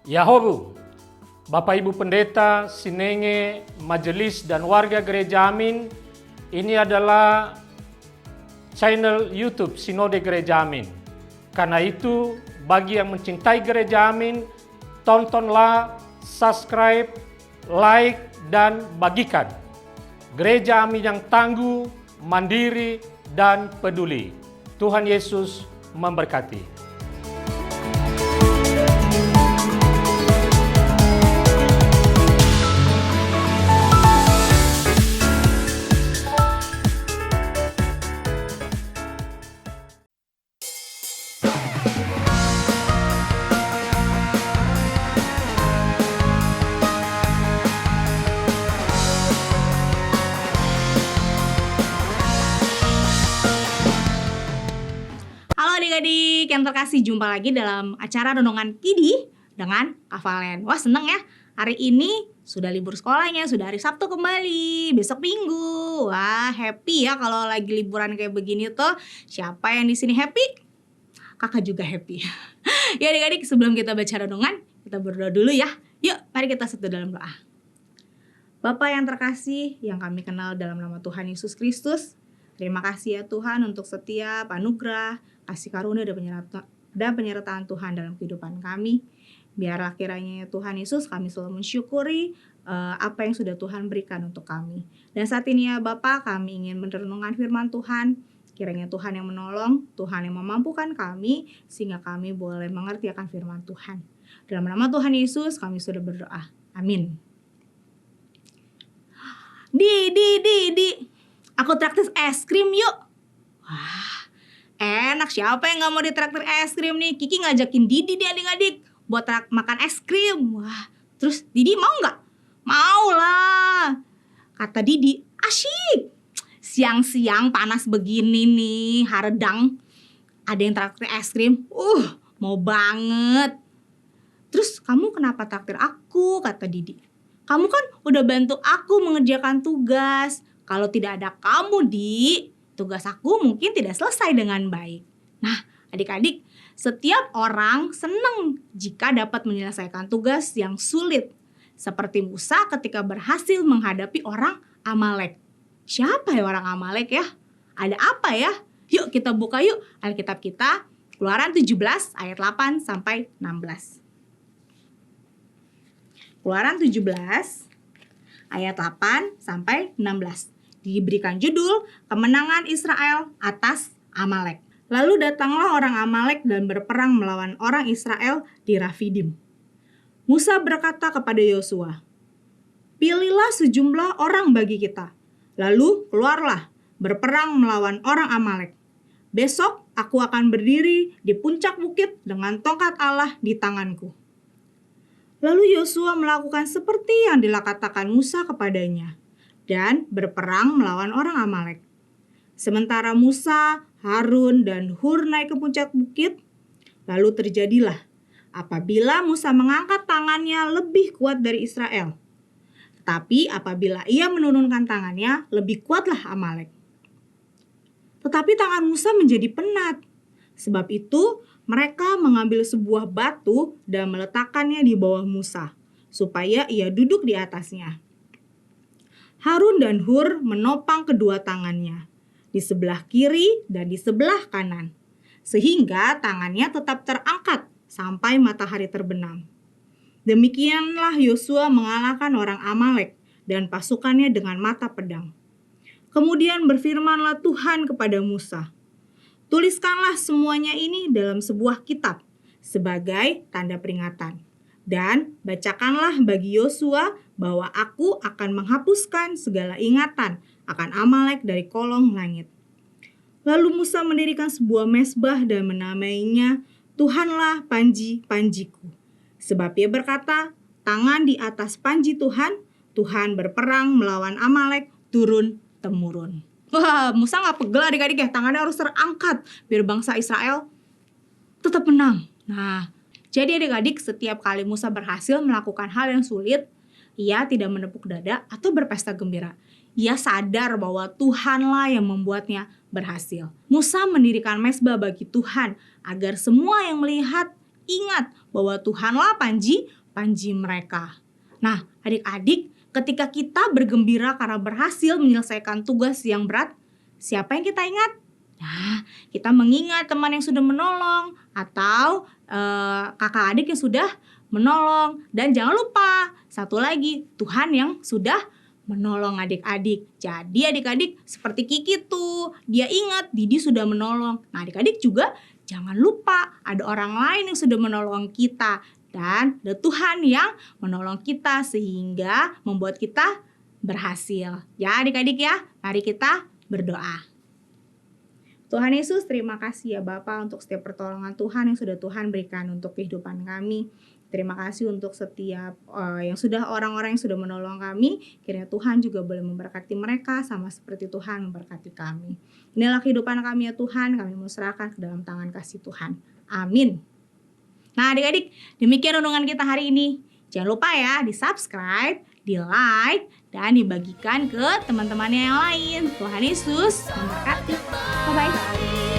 Yahobu, Bapak Ibu Pendeta, Sinenge, Majelis dan warga Gereja Amin, ini adalah channel YouTube Sinode Gereja Amin. Karena itu, bagi yang mencintai Gereja Amin, tontonlah, subscribe, like, dan bagikan. Gereja Amin yang tangguh, mandiri, dan peduli. Tuhan Yesus memberkati. Adik-adik yang terkasih, jumpa lagi dalam acara Renungan Kidi dengan Kak Valen. Wah, seneng ya, hari ini sudah libur sekolahnya, sudah hari Sabtu kembali, besok Minggu. Wah, happy ya kalau lagi liburan kayak begini tuh. Siapa yang di sini happy? Kakak juga happy. Ya adik-adik, sebelum kita baca renungan, kita berdoa dulu ya. Yuk, mari kita satu dalam doa. Bapa yang terkasih, yang kami kenal dalam nama Tuhan Yesus Kristus, terima kasih ya Tuhan untuk setiap anugerah, kasih karunia dan penyertaan Tuhan dalam kehidupan kami. Biarlah kiranya ya Tuhan Yesus, kami selalu mensyukuri apa yang sudah Tuhan berikan untuk kami. Dan saat ini ya Bapa, kami ingin merenungkan firman Tuhan. Kiranya Tuhan yang menolong, Tuhan yang memampukan kami, sehingga kami boleh mengerti akan firman Tuhan. Dalam nama Tuhan Yesus, kami sudah berdoa. Amin. Di. Aku traktir es krim yuk. Wah, enak, siapa yang gak mau ditraktir es krim nih? Kiki ngajakin Didi deh adik-adik buat makan es krim. Wah, terus Didi mau gak? Mau lah. Kata Didi, asyik. Siang-siang panas begini nih, haredang, ada yang traktir es krim. Mau banget. Terus kamu kenapa traktir aku? Kata Didi. Kamu kan udah bantu aku mengerjakan tugas. Kalau tidak ada kamu, Di, tugas aku mungkin tidak selesai dengan baik. Nah, adik-adik, setiap orang senang jika dapat menyelesaikan tugas yang sulit. Seperti Musa ketika berhasil menghadapi orang Amalek. Siapa ya orang Amalek ya? Ada apa ya? Yuk kita buka yuk Alkitab kita, Keluaran 17 ayat 8 sampai 16. Keluaran 17 ayat 8 sampai 16. Diberikan judul Kemenangan Israel atas Amalek. Lalu datanglah orang Amalek dan berperang melawan orang Israel di Rafidim. Musa berkata kepada Yosua, "Pilihlah sejumlah orang bagi kita, lalu keluarlah berperang melawan orang Amalek. Besok aku akan berdiri di puncak bukit dengan tongkat Allah di tanganku." Lalu Yosua melakukan seperti yang dikatakan Musa kepadanya dan berperang melawan orang Amalek. Sementara Musa, Harun, dan Hur naik ke puncak bukit, lalu terjadilah apabila Musa mengangkat tangannya lebih kuat dari Israel. Tetapi apabila ia menurunkan tangannya, lebih kuatlah Amalek. Tetapi tangan Musa menjadi penat. Sebab itu mereka mengambil sebuah batu dan meletakkannya di bawah Musa, supaya ia duduk di atasnya. Harun dan Hur menopang kedua tangannya, di sebelah kiri dan di sebelah kanan, sehingga tangannya tetap terangkat sampai matahari terbenam. Demikianlah Yosua mengalahkan orang Amalek dan pasukannya dengan mata pedang. Kemudian berfirmanlah Tuhan kepada Musa, "Tuliskanlah semuanya ini dalam sebuah kitab sebagai tanda peringatan. Dan bacakanlah bagi Yosua bahwa aku akan menghapuskan segala ingatan akan Amalek dari kolong langit." Lalu Musa mendirikan sebuah mezbah dan menamainya Tuhanlah panji-panjiku. Sebab ia berkata, tangan di atas panji Tuhan, Tuhan berperang melawan Amalek turun-temurun. Wah, Musa gak pegel adik-adik ya, tangannya harus terangkat biar bangsa Israel tetap menang. Nah, jadi adik-adik, setiap kali Musa berhasil melakukan hal yang sulit, ia tidak menepuk dada atau berpesta gembira. Ia sadar bahwa Tuhanlah yang membuatnya berhasil. Musa mendirikan mezbah bagi Tuhan agar semua yang melihat ingat bahwa Tuhanlah panji mereka. Nah, adik-adik, ketika kita bergembira karena berhasil menyelesaikan tugas yang berat, siapa yang kita ingat? Nah, kita mengingat teman yang sudah menolong atau kakak adik yang sudah menolong. Dan jangan lupa, satu lagi, Tuhan yang sudah menolong adik-adik. Jadi adik-adik seperti Kiki tuh, dia ingat Didi sudah menolong. Nah, adik-adik juga jangan lupa ada orang lain yang sudah menolong kita. Dan ada Tuhan yang menolong kita sehingga membuat kita berhasil. Ya adik-adik ya, mari kita berdoa. Tuhan Yesus, terima kasih ya Bapa untuk setiap pertolongan Tuhan yang sudah Tuhan berikan untuk kehidupan kami. Terima kasih untuk setiap orang-orang yang sudah menolong kami. Kiranya Tuhan juga boleh memberkati mereka sama seperti Tuhan memberkati kami. Inilah kehidupan kami ya Tuhan, kami mau serahkan ke dalam tangan kasih Tuhan. Amin. Nah adik-adik, demikian renungan kita hari ini. Jangan lupa ya di-subscribe, di-like, dan dibagikan ke teman-temannya yang lain. Tuhan Yesus memberkati. Bye-bye.